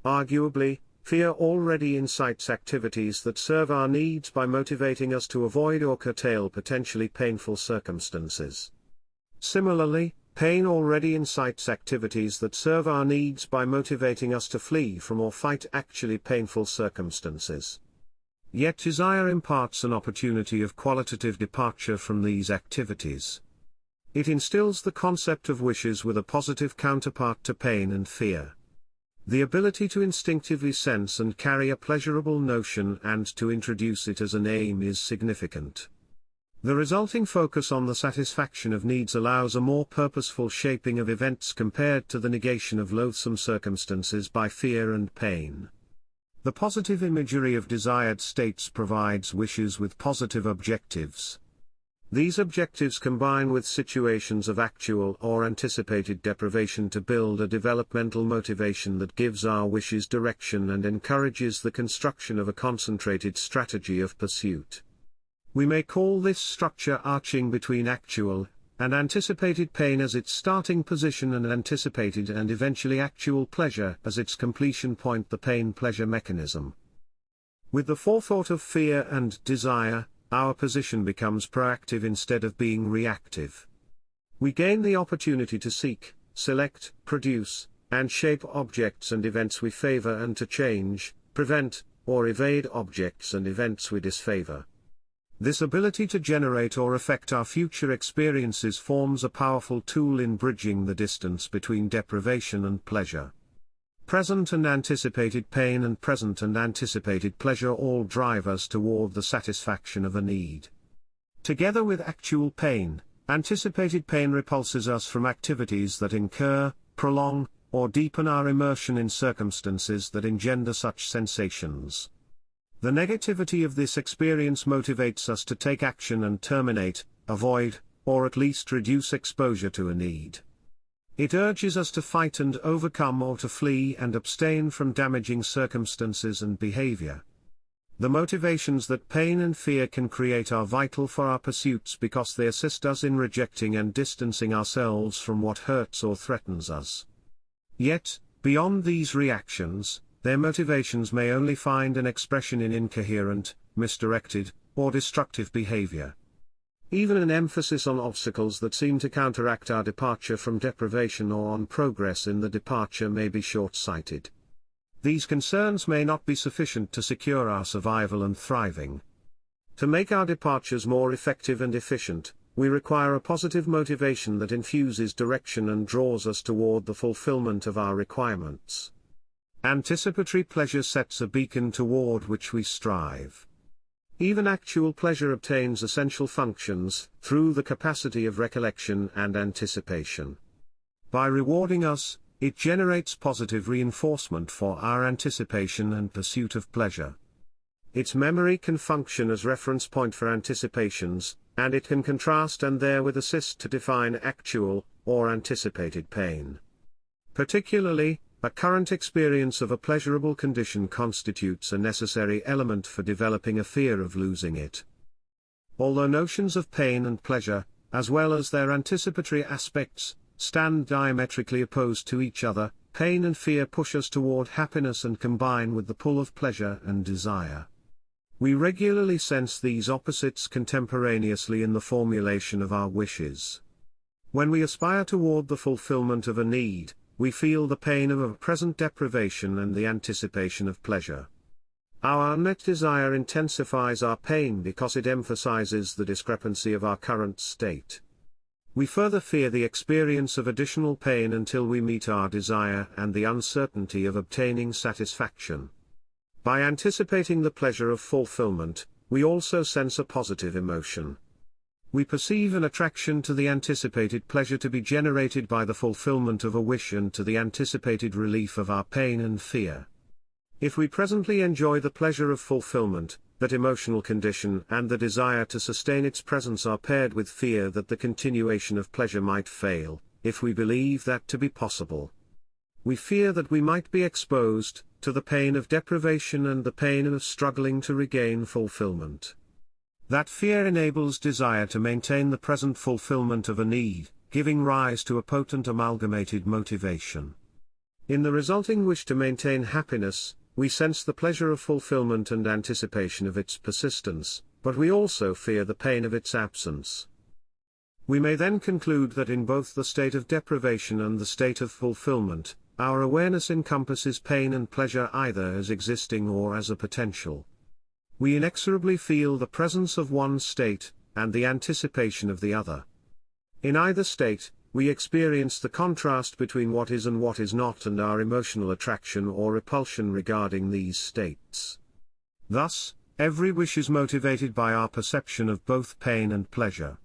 Speaker 1: Arguably, fear already incites activities that serve our needs by motivating us to avoid or curtail potentially painful circumstances. Similarly, pain already incites activities that serve our needs by motivating us to flee from or fight actually painful circumstances. Yet desire imparts an opportunity of qualitative departure from these activities. It instills the concept of wishes with a positive counterpart to pain and fear. The ability to instinctively sense and carry a pleasurable notion and to introduce it as an aim is significant. The resulting focus on the satisfaction of needs allows a more purposeful shaping of events compared to the negation of loathsome circumstances by fear and pain. The positive imagery of desired states provides wishes with positive objectives. These objectives combine with situations of actual or anticipated deprivation to build a developmental motivation that gives our wishes direction and encourages the construction of a concentrated strategy of pursuit. We may call this structure arching between actual and anticipated pain as its starting position and anticipated and eventually actual pleasure as its completion point, the pain-pleasure mechanism. With the forethought of fear and desire, our position becomes proactive instead of being reactive. We gain the opportunity to seek, select, produce, and shape objects and events we favor and to change, prevent, or evade objects and events we disfavor. This ability to generate or affect our future experiences forms a powerful tool in bridging the distance between deprivation and pleasure. Present and anticipated pain and present and anticipated pleasure all drive us toward the satisfaction of a need. Together with actual pain, anticipated pain repulses us from activities that incur, prolong, or deepen our immersion in circumstances that engender such sensations. The negativity of this experience motivates us to take action and terminate, avoid, or at least reduce exposure to a need. It urges us to fight and overcome or to flee and abstain from damaging circumstances and behavior. The motivations that pain and fear can create are vital for our pursuits because they assist us in rejecting and distancing ourselves from what hurts or threatens us. Yet, beyond these reactions, their motivations may only find an expression in incoherent, misdirected, or destructive behavior. Even an emphasis on obstacles that seem to counteract our departure from deprivation or on progress in the departure may be short-sighted. These concerns may not be sufficient to secure our survival and thriving. To make our departures more effective and efficient, we require a positive motivation that infuses direction and draws us toward the fulfillment of our requirements. Anticipatory pleasure sets a beacon toward which we strive. Even actual pleasure obtains essential functions through the capacity of recollection and anticipation. By rewarding us, it generates positive reinforcement for our anticipation and pursuit of pleasure. Its memory can function as reference point for anticipations, and it can contrast and therewith assist to define actual or anticipated pain. Particularly, a current experience of a pleasurable condition constitutes a necessary element for developing a fear of losing it. Although notions of pain and pleasure, as well as their anticipatory aspects, stand diametrically opposed to each other, pain and fear push us toward happiness and combine with the pull of pleasure and desire. We regularly sense these opposites contemporaneously in the formulation of our wishes. When we aspire toward the fulfillment of a need, we feel the pain of a present deprivation and the anticipation of pleasure. Our unmet desire intensifies our pain because it emphasizes the discrepancy of our current state. We further fear the experience of additional pain until we meet our desire and the uncertainty of obtaining satisfaction. By anticipating the pleasure of fulfillment, we also sense a positive emotion. We perceive an attraction to the anticipated pleasure to be generated by the fulfillment of a wish and to the anticipated relief of our pain and fear. If we presently enjoy the pleasure of fulfillment, that emotional condition and the desire to sustain its presence are paired with fear that the continuation of pleasure might fail, if we believe that to be possible. We fear that we might be exposed to the pain of deprivation and the pain of struggling to regain fulfillment. That fear enables desire to maintain the present fulfillment of a need, giving rise to a potent amalgamated motivation. In the resulting wish to maintain happiness, we sense the pleasure of fulfillment and anticipation of its persistence, but we also fear the pain of its absence. We may then conclude that in both the state of deprivation and the state of fulfillment, our awareness encompasses pain and pleasure either as existing or as a potential. We inexorably feel the presence of one state, and the anticipation of the other. In either state, we experience the contrast between what is and what is not and our emotional attraction or repulsion regarding these states. Thus, every wish is motivated by our perception of both pain and pleasure.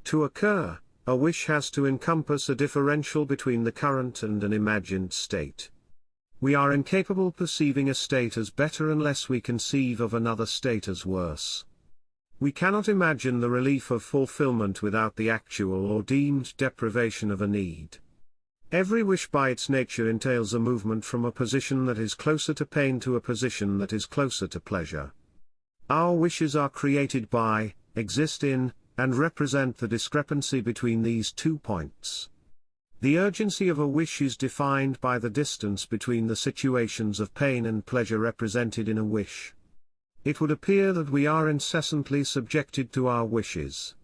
Speaker 1: To occur, a wish has to encompass a differential between the current and an imagined state. We are incapable perceiving a state as better unless we conceive of another state as worse. We cannot imagine the relief of fulfillment without the actual or deemed deprivation of a need. Every wish by its nature entails a movement from a position that is closer to pain to a position that is closer to pleasure. Our wishes are created by, exist in, and represent the discrepancy between these 2 points. The urgency of a wish is defined by the distance between the situations of pain and pleasure represented in a wish. It would appear that we are incessantly subjected to our wishes.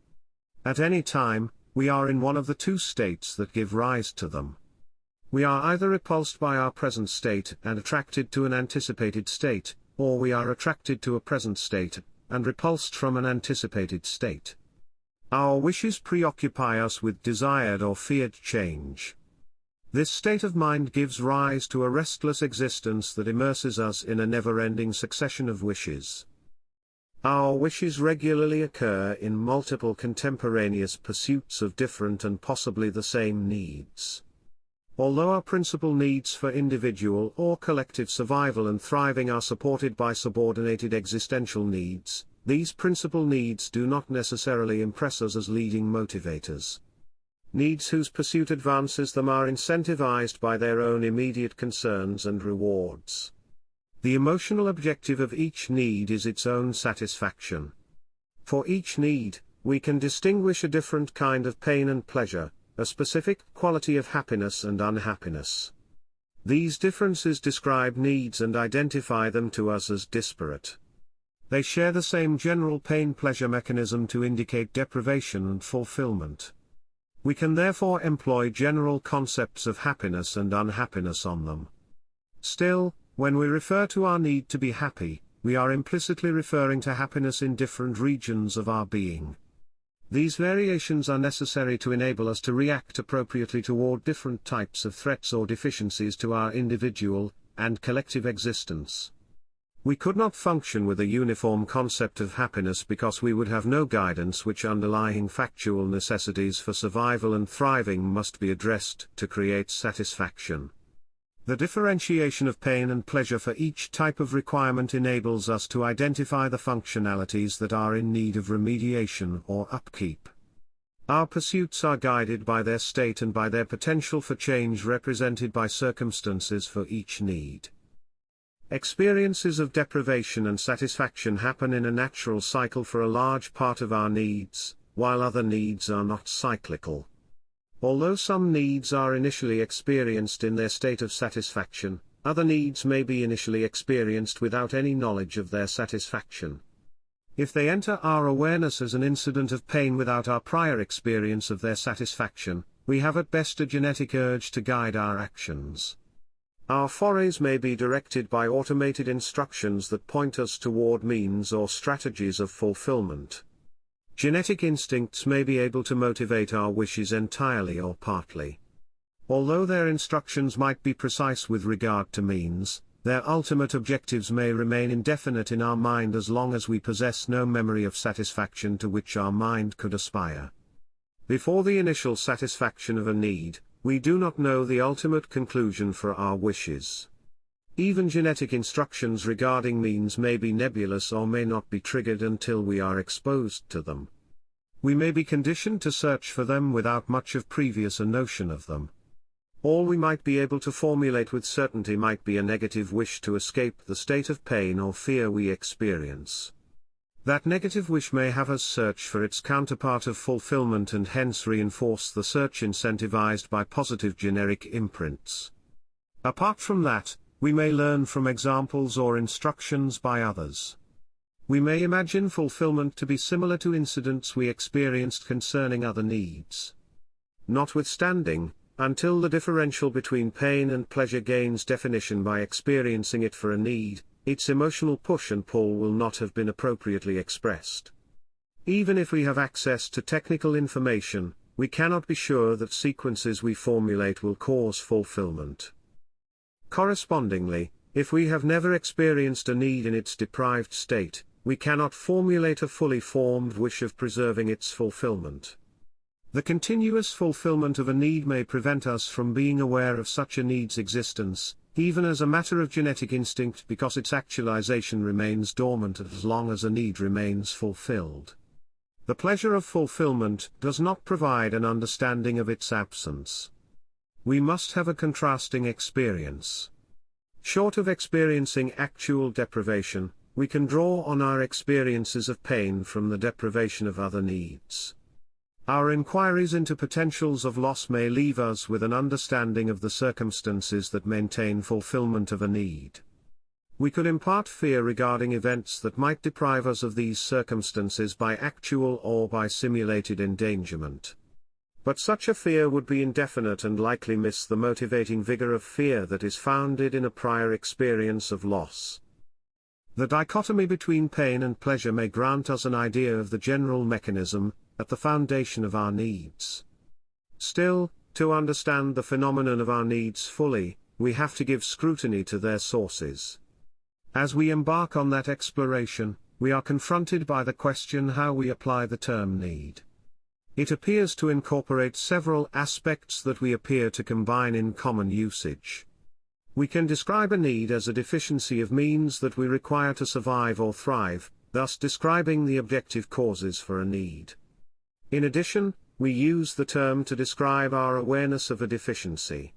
Speaker 1: At any time, we are in one of the 2 states that give rise to them. We are either repulsed by our present state and attracted to an anticipated state, or we are attracted to a present state, and repulsed from an anticipated state. Our wishes preoccupy us with desired or feared change. This state of mind gives rise to a restless existence that immerses us in a never-ending succession of wishes. Our wishes regularly occur in multiple contemporaneous pursuits of different and possibly the same needs. Although our principal needs for individual or collective survival and thriving are supported by subordinated existential needs, these principal needs do not necessarily impress us as leading motivators. Needs whose pursuit advances them are incentivized by their own immediate concerns and rewards. The emotional objective of each need is its own satisfaction. For each need, we can distinguish a different kind of pain and pleasure, a specific quality of happiness and unhappiness. These differences describe needs and identify them to us as disparate. They share the same general pain-pleasure mechanism to indicate deprivation and fulfillment. We can therefore employ general concepts of happiness and unhappiness on them. Still, when we refer to our need to be happy, we are implicitly referring to happiness in different regions of our being. These variations are necessary to enable us to react appropriately toward different types of threats or deficiencies to our individual and collective existence. We could not function with a uniform concept of happiness because we would have no guidance which underlying factual necessities for survival and thriving must be addressed to create satisfaction. The differentiation of pain and pleasure for each type of requirement enables us to identify the functionalities that are in need of remediation or upkeep. Our pursuits are guided by their state and by their potential for change represented by circumstances for each need. Experiences of deprivation and satisfaction happen in a natural cycle for a large part of our needs, while other needs are not cyclical. Although some needs are initially experienced in their state of satisfaction, other needs may be initially experienced without any knowledge of their satisfaction. If they enter our awareness as an incident of pain without our prior experience of their satisfaction, we have at best a genetic urge to guide our actions. Our forays may be directed by automated instructions that point us toward means or strategies of fulfillment. Genetic instincts may be able to motivate our wishes entirely or partly. Although their instructions might be precise with regard to means, their ultimate objectives may remain indefinite in our mind as long as we possess no memory of satisfaction to which our mind could aspire. Before the initial satisfaction of a need, we do not know the ultimate conclusion for our wishes. Even genetic instructions regarding means may be nebulous or may not be triggered until we are exposed to them. We may be conditioned to search for them without much of previous notion of them. All we might be able to formulate with certainty might be a negative wish to escape the state of pain or fear we experience. That negative wish may have us search for its counterpart of fulfillment and hence reinforce the search incentivized by positive generic imprints. Apart from that, we may learn from examples or instructions by others. We may imagine fulfillment to be similar to incidents we experienced concerning other needs. Notwithstanding, until the differential between pain and pleasure gains definition by experiencing it for a need, its emotional push and pull will not have been appropriately expressed. Even if we have access to technical information, we cannot be sure that sequences we formulate will cause fulfillment. Correspondingly, if we have never experienced a need in its deprived state, we cannot formulate a fully formed wish of preserving its fulfillment. The continuous fulfillment of a need may prevent us from being aware of such a need's existence, even as a matter of genetic instinct, because its actualization remains dormant as long as a need remains fulfilled. The pleasure of fulfillment does not provide an understanding of its absence. We must have a contrasting experience. Short of experiencing actual deprivation, we can draw on our experiences of pain from the deprivation of other needs. Our inquiries into potentials of loss may leave us with an understanding of the circumstances that maintain fulfillment of a need. We could impart fear regarding events that might deprive us of these circumstances by actual or by simulated endangerment. But such a fear would be indefinite and likely miss the motivating vigor of fear that is founded in a prior experience of loss. The dichotomy between pain and pleasure may grant us an idea of the general mechanism, at the foundation of our needs. Still, to understand the phenomenon of our needs fully, we have to give scrutiny to their sources. As we embark on that exploration, we are confronted by the question how we apply the term need. It appears to incorporate several aspects that we appear to combine in common usage. We can describe a need as a deficiency of means that we require to survive or thrive, thus describing the objective causes for a need. In addition, we use the term to describe our awareness of a deficiency.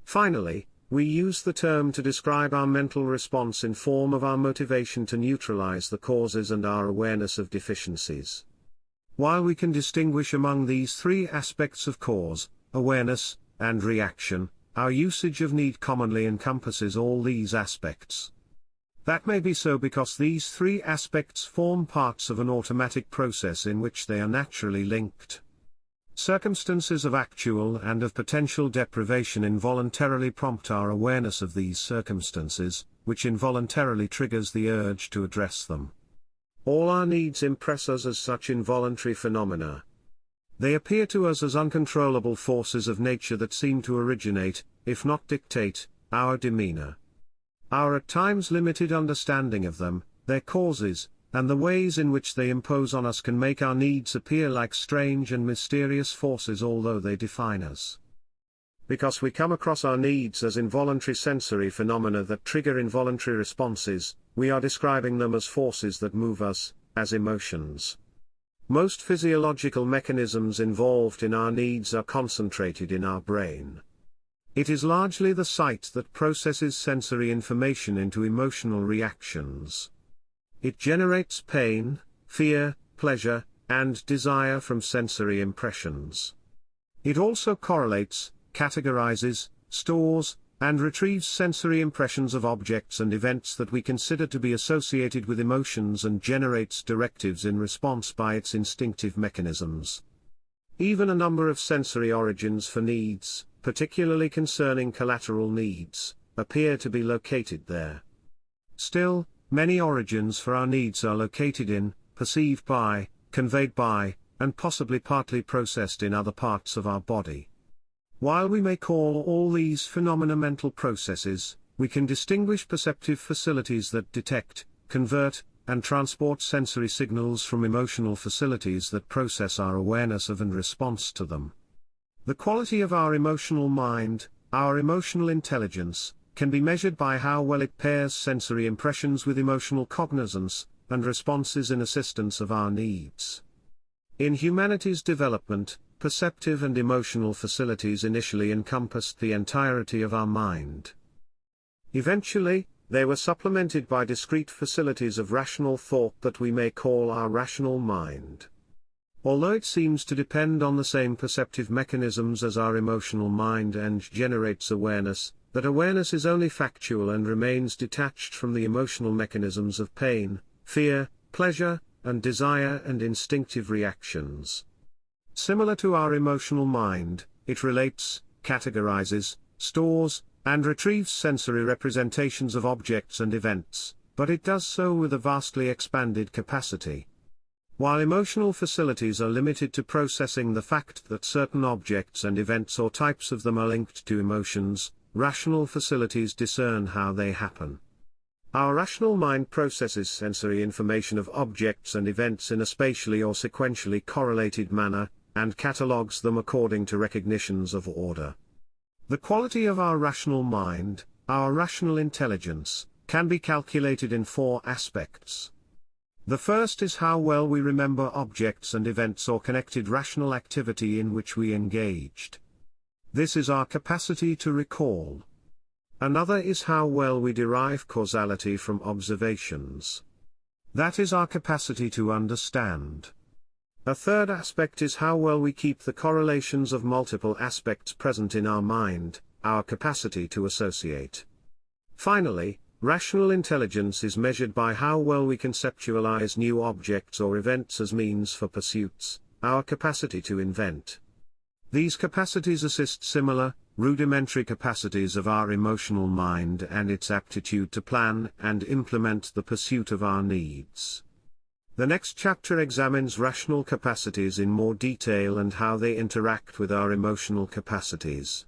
Speaker 1: Finally, we use the term to describe our mental response in form of our motivation to neutralize the causes and our awareness of deficiencies. While we can distinguish among these three aspects of cause, awareness, and reaction, our usage of need commonly encompasses all these aspects. That may be so because these three aspects form parts of an automatic process in which they are naturally linked. Circumstances of actual and of potential deprivation involuntarily prompt our awareness of these circumstances, which involuntarily triggers the urge to address them. All our needs impress us as such involuntary phenomena. They appear to us as uncontrollable forces of nature that seem to originate, if not dictate, our demeanor. Our at times limited understanding of them, their causes, and the ways in which they impose on us can make our needs appear like strange and mysterious forces although they define us. Because we come across our needs as involuntary sensory phenomena that trigger involuntary responses, we are describing them as forces that move us, as emotions. Most physiological mechanisms involved in our needs are concentrated in our brain. It is largely the site that processes sensory information into emotional reactions. It generates pain, fear, pleasure, and desire from sensory impressions. It also correlates, categorizes, stores, and retrieves sensory impressions of objects and events that we consider to be associated with emotions and generates directives in response by its instinctive mechanisms. Even a number of sensory origins for needs, particularly concerning collateral needs, appear to be located there. Still, many origins for our needs are located in, perceived by, conveyed by, and possibly partly processed in other parts of our body. While we may call all these phenomena mental processes, we can distinguish perceptive facilities that detect, convert, and transport sensory signals from emotional facilities that process our awareness of and response to them. The quality of our emotional mind, our emotional intelligence, can be measured by how well it pairs sensory impressions with emotional cognizance, and responses in assistance of our needs. In humanity's development, perceptive and emotional facilities initially encompassed the entirety of our mind. Eventually, they were supplemented by discrete facilities of rational thought that we may call our rational mind. Although it seems to depend on the same perceptive mechanisms as our emotional mind and generates awareness, that awareness is only factual and remains detached from the emotional mechanisms of pain, fear, pleasure, and desire and instinctive reactions. Similar to our emotional mind, it relates, categorizes, stores, and retrieves sensory representations of objects and events, but it does so with a vastly expanded capacity. While emotional facilities are limited to processing the fact that certain objects and events or types of them are linked to emotions, rational facilities discern how they happen. Our rational mind processes sensory information of objects and events in a spatially or sequentially correlated manner, and catalogues them according to recognitions of order. The quality of our rational mind, our rational intelligence, can be calculated in four aspects. The first is how well we remember objects and events or connected rational activity in which we engaged. This is our capacity to recall. Another is how well we derive causality from observations. That is our capacity to understand. A third aspect is how well we keep the correlations of multiple aspects present in our mind, our capacity to associate. Finally, rational intelligence is measured by how well we conceptualize new objects or events as means for pursuits, our capacity to invent. These capacities assist similar, rudimentary capacities of our emotional mind and its aptitude to plan and implement the pursuit of our needs. The next chapter examines rational capacities in more detail and how they interact with our emotional capacities.